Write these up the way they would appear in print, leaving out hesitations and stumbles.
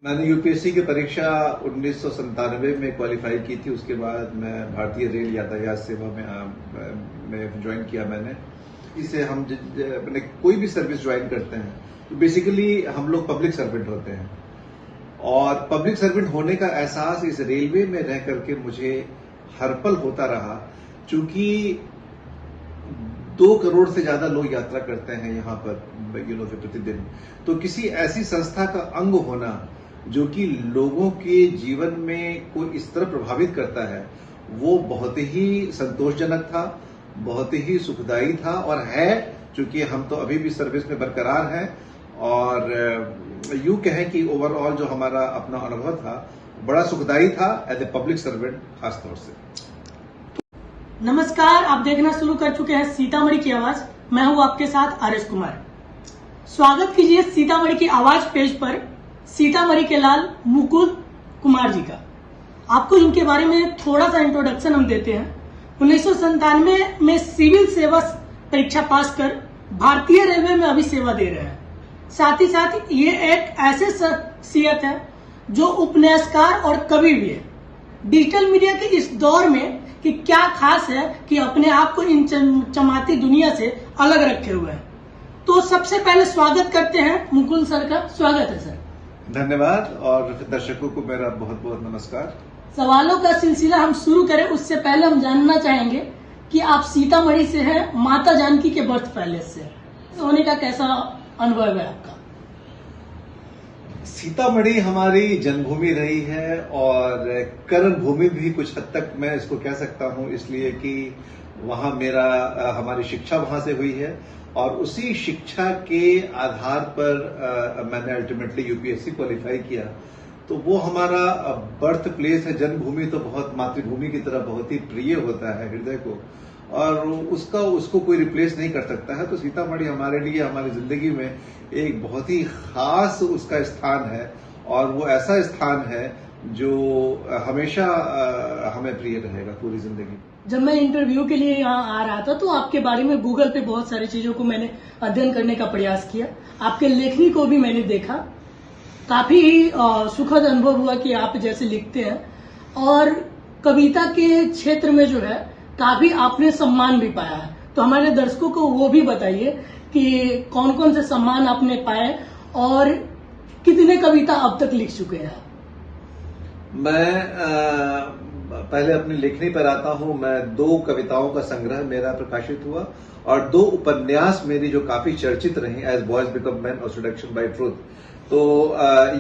मैंने यूपीएससी की परीक्षा 1997 में क्वालिफाई की थी। उसके बाद मैं भारतीय रेल यातायात सेवा में ज्वाइन किया मैंने। इससे हम मैंने कोई भी सर्विस ज्वाइन करते हैं तो बेसिकली हम लोग पब्लिक सर्वेंट होते हैं, और पब्लिक सर्वेंट होने का एहसास इस रेलवे में रह करके मुझे हर पल होता रहा। चूंकि 2 करोड़ से ज्यादा लोग यात्रा करते हैं यहाँ पर प्रतिदिन, तो किसी ऐसी संस्था का अंग होना जो कि लोगों के जीवन में कोई इस तरह प्रभावित करता है, वो बहुत ही संतोषजनक था, बहुत ही सुखदायी था और है। चूंकि हम तो अभी भी सर्विस में बरकरार हैं, और यूं कहें कि ओवरऑल जो हमारा अपना अनुभव था बड़ा सुखदायी था एज ए पब्लिक सर्वेंट खासतौर से। नमस्कार, आप देखना शुरू कर चुके हैं सीतामढ़ी की आवाज। मैं हूं आपके साथ आरएस कुमार। स्वागत कीजिए सीतामढ़ी की आवाज पेज पर सीतामढ़ी के लाल मुकुल कुमार जी का। आपको इनके बारे में थोड़ा सा इंट्रोडक्शन हम देते हैं। 1997 में सिविल सेवा परीक्षा पास कर भारतीय रेलवे में अभी सेवा दे रहे हैं। साथ ही साथ ये एक ऐसे शख्सियत है जो उपन्यासकार और कवि भी है। डिजिटल मीडिया के इस दौर में कि क्या खास है कि अपने आप को इन चमचमाती दुनिया से अलग रखे हुए हैं। तो सबसे पहले स्वागत करते हैं मुकुल सर का। स्वागत है सर। धन्यवाद, और दर्शकों को मेरा बहुत बहुत नमस्कार। सवालों का सिलसिला हम शुरू करें उससे पहले हम जानना चाहेंगे कि आप सीतामढ़ी से हैं, माता जानकी के बर्थ पैलेस से होने का कैसा अनुभव है आपका? सीतामढ़ी हमारी जन्मभूमि रही है और कर्म भूमि भी कुछ हद तक मैं इसको कह सकता हूं, इसलिए कि वहां हमारी शिक्षा वहां से हुई है, और उसी शिक्षा के आधार पर मैंने अल्टीमेटली यूपीएससी क्वालिफाई किया। तो वो हमारा बर्थ प्लेस है, जन्मभूमि तो बहुत मातृभूमि की तरह बहुत ही प्रिय होता है हृदय को, और उसको कोई रिप्लेस नहीं कर सकता है। तो सीतामढ़ी हमारे लिए हमारी जिंदगी में एक बहुत ही खास उसका स्थान है, और वो ऐसा स्थान है जो हमेशा हमें प्रिय रहेगा पूरी जिंदगी। जब मैं इंटरव्यू के लिए यहाँ आ रहा था तो आपके बारे में गूगल पे बहुत सारी चीजों को मैंने अध्ययन करने का प्रयास किया। आपके लेखनी को भी मैंने देखा। काफी सुखद अनुभव हुआ कि आप जैसे लिखते हैं, और कविता के क्षेत्र में जो है काफी आपने सम्मान भी पाया है। तो हमारे दर्शकों को वो भी बताइए कि कौन कौन से सम्मान आपने पाए और कितने कविता अब तक लिख चुके हैं। मैं पहले अपनी लेखनी पर आता हूं। मैं 2 कविताओं का संग्रह मेरा प्रकाशित हुआ, और 2 उपन्यास मेरी जो काफी चर्चित रही, एज बॉयज बिकम मैन और सेडक्शन बाय ट्रूथ। तो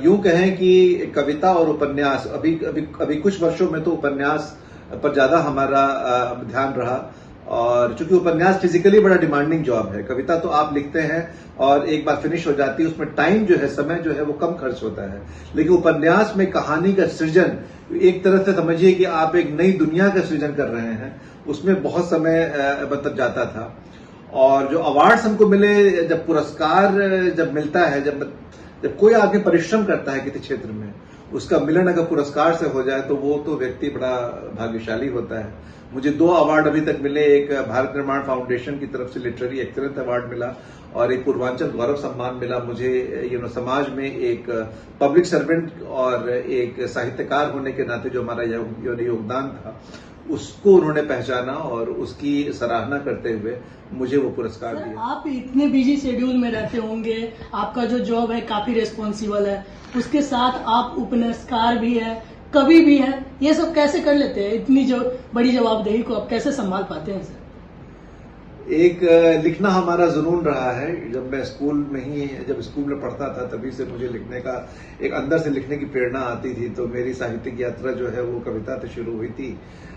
यूं कहें कि कविता और उपन्यास अभी कुछ वर्षों में तो उपन्यास पर ज्यादा हमारा ध्यान रहा, और चूंकि उपन्यास फिजिकली बड़ा डिमांडिंग जॉब है। कविता तो आप लिखते हैं और एक बार फिनिश हो जाती है, उसमें टाइम जो है, समय जो है वो कम खर्च होता है। लेकिन उपन्यास में कहानी का सृजन, एक तरह से समझिए कि आप एक नई दुनिया का सृजन कर रहे हैं, उसमें बहुत समय मतलब जाता था। और जो अवार्ड्स हमको मिले, जब पुरस्कार जब मिलता है, जब कोई आदमी परिश्रम करता है किसी क्षेत्र में, उसका मिलन अगर पुरस्कार से हो जाए तो वो तो व्यक्ति बड़ा भाग्यशाली होता है। मुझे 2 अवार्ड अभी तक मिले। एक भारत निर्माण फाउंडेशन की तरफ से लिटरेरी एक्सीलेंस अवार्ड मिला, और एक पूर्वांचल गौरव सम्मान मिला मुझे। समाज में एक पब्लिक सर्वेंट और एक साहित्यकार होने के नाते जो हमारा योगदान था, उसको उन्होंने पहचाना और उसकी सराहना करते हुए मुझे वो पुरस्कार दिया। आप इतने बिजी शेड्यूल में रहते होंगे, आपका जो जॉब है काफी रिस्पॉन्सिबल है, उसके साथ आप उपन्यासकार भी है, कवि भी है, ये सब कैसे कर लेते हैं? इतनी जो बड़ी जवाबदेही को आप कैसे संभाल पाते हैं सर? एक लिखना हमारा जुनून रहा है। जब स्कूल में पढ़ता था तभी से मुझे लिखने का एक अंदर से लिखने की प्रेरणा आती थी। तो मेरी साहित्यिक यात्रा जो है वो कविता से शुरू हुई थी।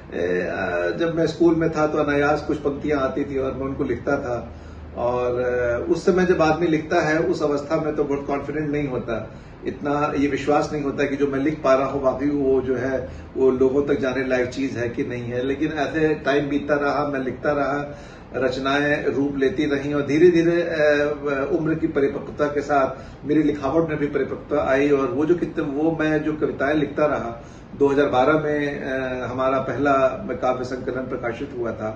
जब मैं स्कूल में था तो अनायास कुछ पंक्तियां आती थी और मैं उनको लिखता था। और उस समय जब आदमी लिखता है, उस अवस्था में तो बहुत कॉन्फिडेंट नहीं होता, इतना ये विश्वास नहीं होता कि जो मैं लिख पा रहा हूँ वाकई वो जो है वो लोगों तक जाने लायक चीज है कि नहीं है। लेकिन ऐसे टाइम बीतता रहा, मैं लिखता रहा, रचनाएं रूप लेती रही, और धीरे धीरे उम्र की परिपक्वता के साथ मेरी लिखावट में भी परिपक्वता आई। और वो मैं जो कविताएं लिखता रहा, 2012 में हमारा पहला काव्य संकलन प्रकाशित हुआ था,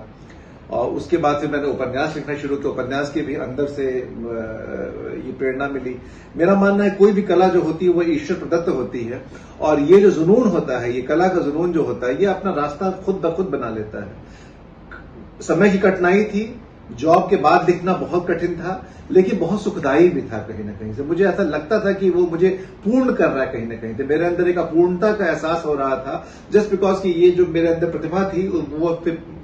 और उसके बाद फिर मैंने उपन्यास लिखना शुरू किया। उपन्यास के भी अंदर से ये प्रेरणा मिली। मेरा मानना है कोई भी कला जो होती है वो ईश्वर प्रदत्त होती है, और ये जो जुनून होता है, ये कला का जुनून जो होता है, ये अपना रास्ता खुद ब खुद बना लेता है। समय की कठिनाई थी, जॉब के बाद लिखना बहुत कठिन था, लेकिन बहुत सुखदायी भी था कहीं ना कहीं से। मुझे ऐसा लगता था कि वो मुझे पूर्ण कर रहा है कहीं ना कहीं से। मेरे अंदर एक अपूर्णता का एहसास हो रहा था, जस्ट बिकॉज कि ये जो मेरे अंदर प्रतिभा थी वो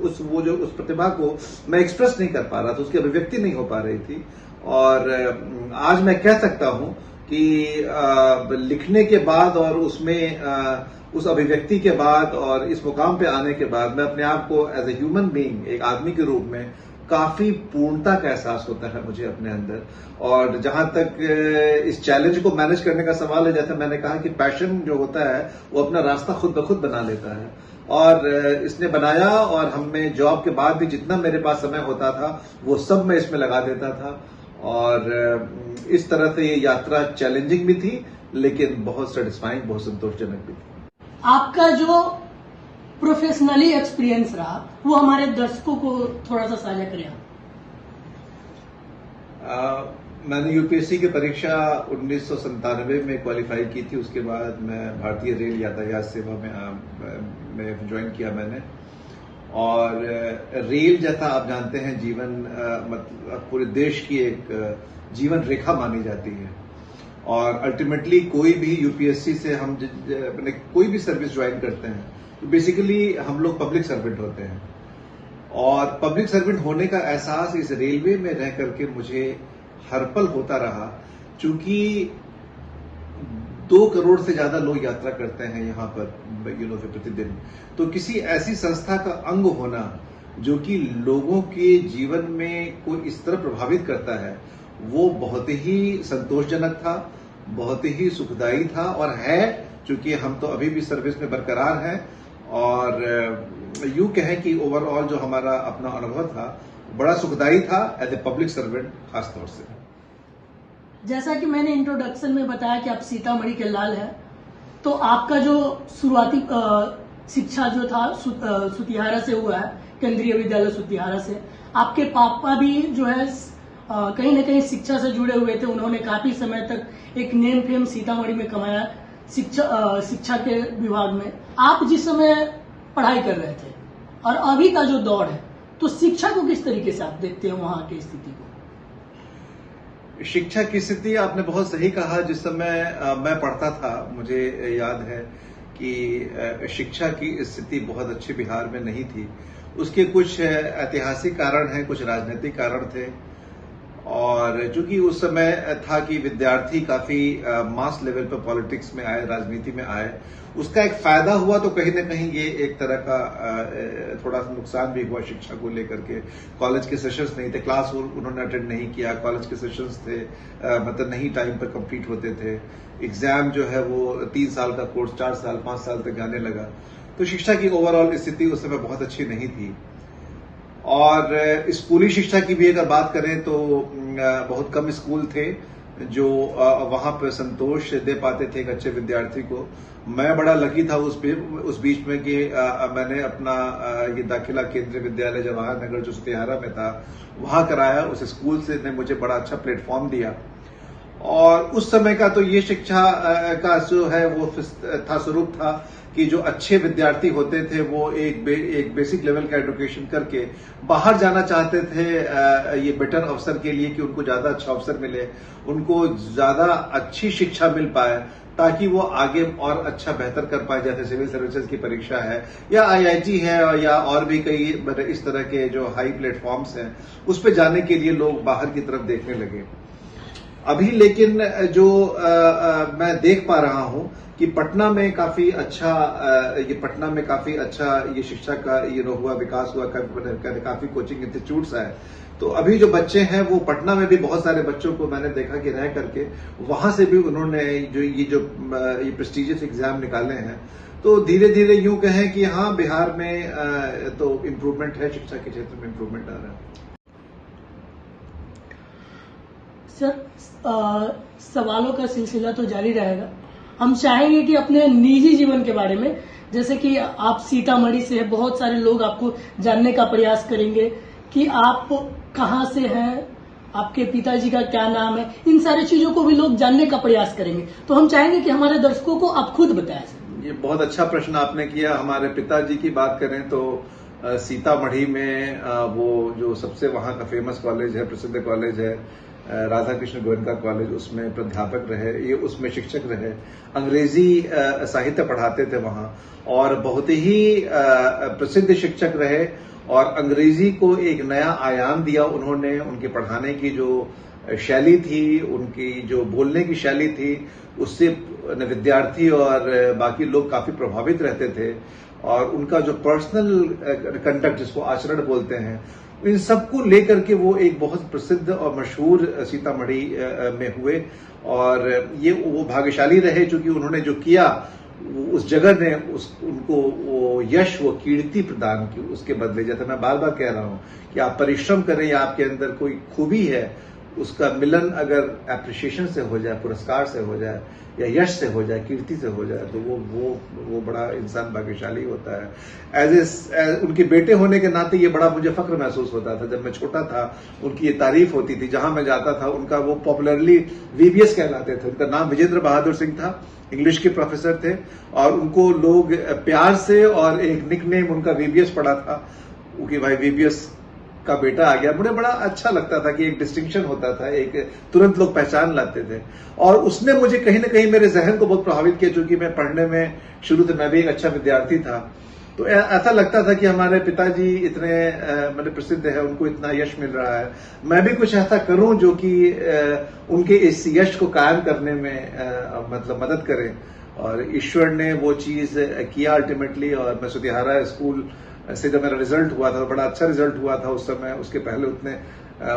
उस प्रतिभा को मैं एक्सप्रेस नहीं कर पा रहा था, उसकी अभिव्यक्ति नहीं हो पा रही थी। और आज मैं कह सकता हूं कि लिखने के बाद और उसमें उस अभिव्यक्ति के बाद और इस मुकाम पे आने के बाद मैं अपने आप को एज ए ह्यूमन बीइंग, एक आदमी के रूप में काफी पूर्णता का एहसास होता है मुझे अपने अंदर। और जहां तक इस चैलेंज को मैनेज करने का सवाल है, जैसे मैंने कहा कि पैशन जो होता है वो अपना रास्ता खुद ब खुद बना लेता है, और इसने बनाया। और हमें जॉब के बाद भी जितना मेरे पास समय होता था वो सब मैं इसमें लगा देता था, और इस तरह से ये यात्रा चैलेंजिंग भी थी, लेकिन बहुत सेटिस्फाइंग, बहुत संतोषजनक भी थी। आपका जो प्रोफेशनली एक्सपीरियंस रहा वो हमारे दर्शकों को थोड़ा सा साझा करें। मैंने यूपीएससी की परीक्षा 1997 में क्वालिफाई की थी। उसके बाद मैं भारतीय रेल यातायात सेवा में ज्वाइन किया मैंने। और रेल, जैसा आप जानते हैं, जीवन मतलब पूरे देश की एक जीवन रेखा मानी जाती है। और अल्टीमेटली कोई भी यूपीएससी से हम कोई भी सर्विस ज्वाइन करते हैं तो बेसिकली हम लोग पब्लिक सर्वेंट होते हैं। और पब्लिक सर्वेंट होने का एहसास इस रेलवे में रह करके मुझे हर पल होता रहा, चूंकि 2 करोड़ से ज्यादा लोग यात्रा करते हैं यहाँ पर प्रतिदिन। तो किसी ऐसी संस्था का अंग होना जो कि लोगों के जीवन में कोई इस तरह प्रभावित करता है, वो बहुत ही संतोषजनक था, बहुत ही सुखदायी था, और है, चूंकि हम तो अभी भी सर्विस में बरकरार हैं। और यूं कहें कि ओवरऑल जो हमारा अपना अनुभव था बड़ा सुखदायी था एज ए पब्लिक सर्वेंट खासतौर से। जैसा कि मैंने इंट्रोडक्शन में बताया कि आप सीतामढ़ी के लाल हैं, तो आपका जो शुरुआती शिक्षा जो था सुतिहारा से हुआ है, केंद्रीय विद्यालय सुतिहारा से। आपके पापा भी जो है कहीं न कहीं शिक्षा से जुड़े हुए थे। उन्होंने काफी समय तक एक नेम फेम सीतामढ़ी में कमाया शिक्षा के विभाग में। आप जिस समय पढ़ाई कर रहे थे और अभी का जो दौर है, तो शिक्षा को किस तरीके से आप देखते हैं, वहां की स्थिति को? शिक्षा की स्थिति आपने बहुत सही कहा। जिस समय मैं पढ़ता था, मुझे याद है कि शिक्षा की स्थिति बहुत अच्छी बिहार में नहीं थी। उसके कुछ ऐतिहासिक कारण हैं, कुछ राजनीतिक कारण थे। और चूंकि उस समय था कि विद्यार्थी काफी मास लेवल पर पॉलिटिक्स में आए, राजनीति में आए, उसका एक फायदा हुआ तो कहीं न कहीं ये एक तरह का थोड़ा सा नुकसान भी हुआ शिक्षा को लेकर के। कॉलेज के सेशंस नहीं थे, क्लास उन्होंने अटेंड नहीं किया, कॉलेज के सेशंस थे मतलब नहीं टाइम पर कंप्लीट होते थे। एग्जाम जो है वो 3 साल का कोर्स 4 साल 5 साल तक जाने लगा। तो शिक्षा की ओवरऑल स्थिति उस समय बहुत अच्छी नहीं थी। और स्कूली शिक्षा की भी अगर बात करें तो बहुत कम स्कूल थे जो वहां पर संतोष दे पाते थे एक अच्छे विद्यार्थी को। मैं बड़ा लकी था उस बीच में कि मैंने अपना ये दाखिला केंद्रीय विद्यालय जवाहर नगर जो सुतिहारा में था वहां कराया। उस स्कूल से ने मुझे बड़ा अच्छा प्लेटफॉर्म दिया। और उस समय का तो ये शिक्षा का जो है वो था स्वरूप था कि जो अच्छे विद्यार्थी होते थे वो एक बेसिक लेवल का एजुकेशन करके बाहर जाना चाहते थे ये बेटर अवसर के लिए कि उनको ज्यादा अच्छा अवसर मिले, उनको ज्यादा अच्छी शिक्षा मिल पाए, ताकि वो आगे और अच्छा बेहतर कर पाए। जैसे सिविल सर्विसेज की परीक्षा है या आईआईटी है या और भी कई इस तरह के जो हाई प्लेटफॉर्म्स हैं, उस पर जाने के लिए लोग बाहर की तरफ देखने लगे। अभी लेकिन जो मैं देख पा रहा हूं कि पटना में काफी अच्छा ये शिक्षा का हुआ, विकास हुआ, काफी कोचिंग इंस्टीट्यूट्स है। तो अभी जो बच्चे हैं वो पटना में भी बहुत सारे बच्चों को मैंने देखा कि रह करके वहां से भी उन्होंने जो प्रेस्टिजियस एग्जाम निकाले हैं। तो धीरे धीरे यूं कहें कि हाँ, बिहार में तो इम्प्रूवमेंट है, शिक्षा के क्षेत्र में इम्प्रूवमेंट आ रहा है। सर, सवालों का सिलसिला तो जारी रहेगा। हम चाहेंगे कि अपने निजी जीवन के बारे में, जैसे कि आप सीतामढ़ी से हैं, बहुत सारे लोग आपको जानने का प्रयास करेंगे कि आप कहाँ से हैं, आपके पिताजी का क्या नाम है, इन सारी चीजों को भी लोग जानने का प्रयास करेंगे। तो हम चाहेंगे कि हमारे दर्शकों को आप खुद बताएं। ये बहुत अच्छा प्रश्न आपने किया। हमारे पिताजी की बात करें तो सीतामढ़ी में वो जो सबसे वहां का फेमस कॉलेज है, प्रसिद्ध कॉलेज है, राधा कृष्ण गोयनका कॉलेज, उसमें प्राध्यापक रहे, ये उसमें शिक्षक रहे, अंग्रेजी साहित्य पढ़ाते थे वहां और बहुत ही प्रसिद्ध शिक्षक रहे और अंग्रेजी को एक नया आयाम दिया उन्होंने। उनके पढ़ाने की जो शैली थी, उनकी जो बोलने की शैली थी, उससे विद्यार्थी और बाकी लोग काफी प्रभावित रहते थे और उनका जो पर्सनल कंडक्ट, जिसको आचरण बोलते हैं, इन सबको लेकर के वो एक बहुत प्रसिद्ध और मशहूर सीतामढ़ी में हुए और ये वो भाग्यशाली रहे क्योंकि उन्होंने जो किया उस जगह ने उनको वो यश, वो कीर्ति प्रदान की। उसके बदले, जैसे मैं बार बार कह रहा हूं कि आप परिश्रम करें या आपके अंदर कोई खूबी है, उसका मिलन अगर एप्रिसिएशन से हो जाए, पुरस्कार से हो जाए या यश से हो जाए, कीर्ति से हो जाए, तो वो बड़ा इंसान भाग्यशाली होता है। एज उनके बेटे होने के नाते ये बड़ा मुझे फख्र महसूस होता था। जब मैं छोटा था उनकी ये तारीफ होती थी, जहां मैं जाता था उनका, वो पॉपुलरली वीबीएस कहलाते थे। उनका नाम विजेंद्र बहादुर सिंह था, इंग्लिश के प्रोफेसर थे और उनको लोग प्यार से, और एक निकनेम उनका वीबीएस पड़ा था कि भाई वीबीएस का बेटा आ गया। मुझे बड़ा अच्छा लगता था कि एक डिस्टिंक्शन होता था, एक तुरंत लोग पहचान लाते थे और उसने मुझे कहीं ना कहीं मेरे जहन को बहुत प्रभावित किया क्योंकि मैं पढ़ने में शुरू से मैं भी एक अच्छा विद्यार्थी था। तो ऐसा लगता था कि हमारे पिताजी इतने मतलब प्रसिद्ध है, उनको इतना यश मिल रहा है, मैं भी कुछ ऐसा करूं जो कि उनके इस यश को कायम करने में मतलब मदद करे। और ईश्वर ने वो चीज किया अल्टीमेटली। और मैं सुतिहारा स्कूल से जब मेरा रिजल्ट हुआ था, तो बड़ा अच्छा रिजल्ट हुआ था उस समय। उसके पहले उतने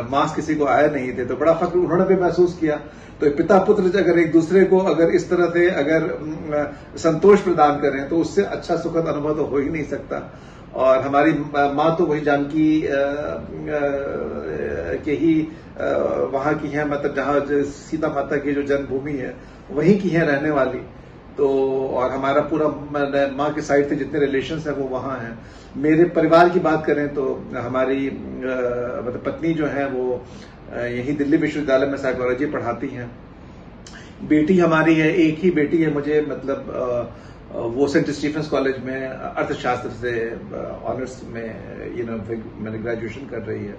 मार्क्स किसी को आए नहीं थे, तो बड़ा फख्र उन्होंने भी महसूस किया। तो पिता पुत्र अगर एक दूसरे को अगर इस तरह से अगर संतोष प्रदान करें तो उससे अच्छा सुखद अनुभव तो हो ही नहीं सकता। और हमारी माँ तो वही जानकी के ही वहां की है, मतलब जहां सीता माता की जो जन्मभूमि है वहीं की है रहने वाली। तो और हमारा पूरा माँ के साइड से जितने रिलेशंस हैं वो वहां हैं। मेरे परिवार की बात करें तो हमारी मतलब पत्नी जो है वो यही दिल्ली विश्वविद्यालय में साइकोलॉजी पढ़ाती हैं। बेटी हमारी है, एक ही बेटी है मुझे, मतलब वो सेंट स्टीफेंस कॉलेज में अर्थशास्त्र से ऑनर्स में मैंने ग्रेजुएशन कर रही है।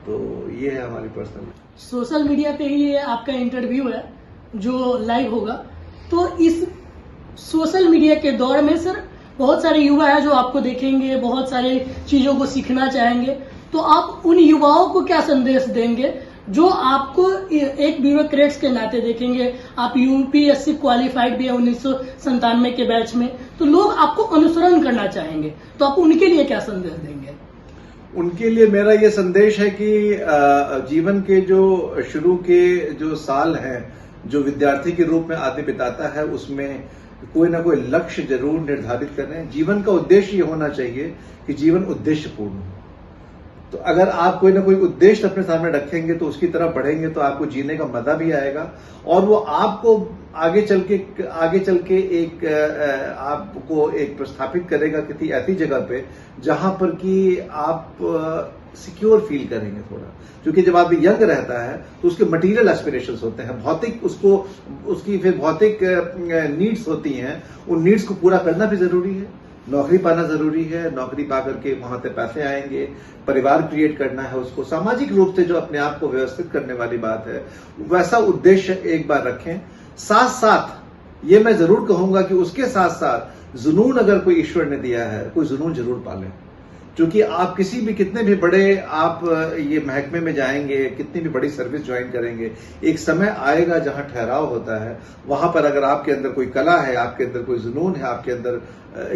तो ये है हमारी पर्सनल। सोशल मीडिया पे ही ये आपका इंटरव्यू है जो लाइव होगा। तो इस सोशल मीडिया के दौर में सर बहुत सारे युवा है जो आपको देखेंगे, बहुत सारी चीजों को सीखना चाहेंगे। तो आप उन युवाओं को क्या संदेश देंगे जो आपको एक ब्यूरोक्रेट्स के नाते देखेंगे? आप यूपीएससी क्वालिफाइड भी है 1997 के बैच में, तो लोग आपको अनुसरण करना चाहेंगे, तो आप उनके लिए क्या संदेश देंगे? उनके लिए मेरा ये संदेश है कि जीवन के जो शुरू के जो साल हैं, जो विद्यार्थी के रूप में आदमी बिताता है, उसमें कोई ना कोई लक्ष्य जरूर निर्धारित करें। जीवन का उद्देश्य ये होना चाहिए कि जीवन उद्देश्यपूर्ण हो। तो अगर आप कोई ना कोई उद्देश्य अपने सामने रखेंगे तो उसकी तरफ बढ़ेंगे तो आपको जीने का मजा भी आएगा और वो आपको आगे चल के एक आपको एक प्रस्थापित करेगा किसी ऐसी जगह पे जहां पर कि आप सिक्योर फील करेंगे थोड़ा। क्योंकि जब आदमी यंग रहता है तो उसके मटेरियल एस्पिरेशंस होते हैं, भौतिक उसकी फिर भौतिक नीड्स होती हैं। उन नीड्स को पूरा करना भी जरूरी है, नौकरी पाना जरूरी है, नौकरी पा करके वहां से पैसे आएंगे, परिवार क्रिएट करना है, उसको सामाजिक रूप से जो अपने आप को व्यवस्थित करने वाली बात है, वैसा उद्देश्य एक बार रखें। साथ साथ ये मैं जरूर कहूंगा कि उसके साथ साथ जुनून अगर कोई ईश्वर ने दिया है, कोई जुनून जरूर पालें। क्योंकि आप किसी भी कितने भी बड़े आप ये महकमे में जाएंगे, कितनी भी बड़ी सर्विस ज्वाइन करेंगे, एक समय आएगा जहां ठहराव होता है। वहां पर अगर आपके अंदर कोई कला है, आपके अंदर कोई जुनून है, आपके अंदर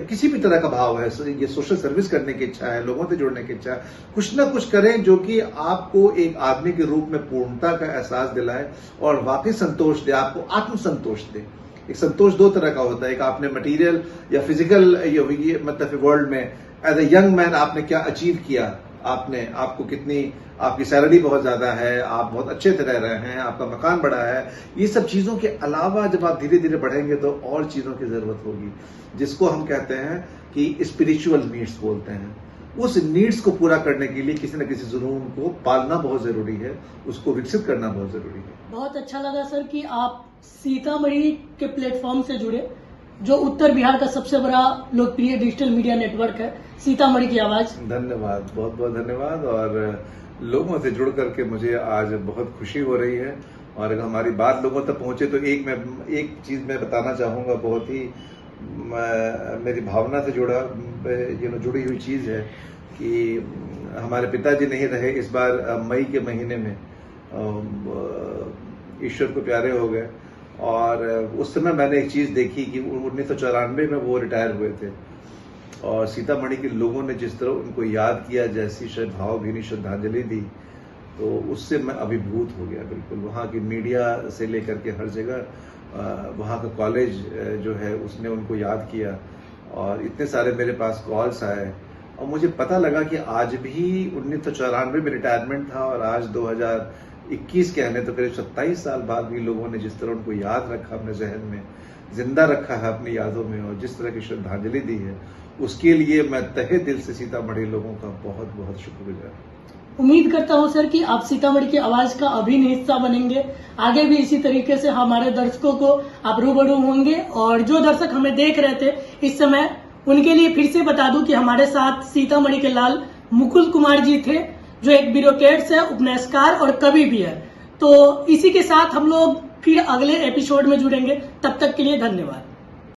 किसी भी तरह का भाव है, ये सोशल सर्विस करने की इच्छा है, लोगों से जुड़ने की इच्छा है, कुछ ना कुछ करें जो कि आपको एक आदमी के रूप में पूर्णता का एहसास दिलाए और वाकई संतोष दे, आपको आत्मसंतोष दे। एक संतोष दो तरह का होता है, एक आपने मटेरियल या फिजिकल मतलब वर्ल्ड में एज ए यंग मैन आपने क्या अचीव किया, आपको कितनी, आपकी सैलरी बहुत ज्यादा है, आप बहुत अच्छे से रह रहे हैं, आपका मकान बड़ा है। ये सब चीजों के अलावा जब आप धीरे धीरे बढ़ेंगे तो और चीजों की जरूरत होगी, जिसको हम कहते हैं कि स्पिरिचुअल नीड्स बोलते हैं। उस नीड्स को पूरा करने के लिए किसी न किसी जुनून को पालना बहुत जरूरी है, उसको विकसित करना बहुत जरूरी है। बहुत अच्छा लगा सर कि आप सीतामढ़ी के प्लेटफॉर्म से जुड़े, जो उत्तर बिहार का सबसे बड़ा लोकप्रिय डिजिटल मीडिया नेटवर्क है, सीतामढ़ी की आवाज। धन्यवाद, बहुत बहुत धन्यवाद। और लोगों से जुड़ करके मुझे आज बहुत खुशी हो रही है, और अगर हमारी बात लोगों तक पहुंचे तो एक चीज मैं बताना चाहूंगा, बहुत ही मेरी भावना से जुड़ी हुई चीज है कि हमारे पिताजी नहीं रहे इस बार मई के महीने में, ईश्वर को प्यारे हो गए। और उस समय मैंने एक चीज देखी कि 1994 में वो रिटायर हुए थे, और सीतामढ़ी के लोगों ने जिस तरह उनको याद किया, जैसी भावभीनी श्रद्धांजलि दी, तो उससे मैं अभिभूत हो गया बिल्कुल। वहाँ की मीडिया से लेकर के हर जगह, वहाँ का कॉलेज जो है उसने उनको याद किया, और इतने सारे मेरे पास कॉल्स आए, और मुझे पता लगा कि आज भी 1994 में रिटायरमेंट था, और आज 2021 कहने तो करीब 27 साल बाद भी लोगों ने जिस तरह उनको याद रखा, अपने जहन में जिंदा रखा है अपनी यादों में, और जिस तरह की श्रद्धांजलि दी है, उसके लिए मैं तहे दिल से सीतामढ़ी लोगों का बहुत बहुत शुक्रगुजार। उम्मीद करता हूं सर कि आप सीतामढ़ी की आवाज का अभिन्न हिस्सा बनेंगे, आगे भी इसी तरीके से हमारे दर्शकों को आप रूबरू होंगे। और जो दर्शक हमें देख रहे थे इस समय, उनके लिए फिर से बता दूं कि हमारे साथ सीतामढ़ी के लाल मुकुल कुमार जी थे, जो एक ब्यूरोक्रेट्स है, उपन्यासकार और कवि भी है। तो इसी के साथ हम लोग फिर अगले एपिसोड में जुड़ेंगे, तब तक के लिए धन्यवाद।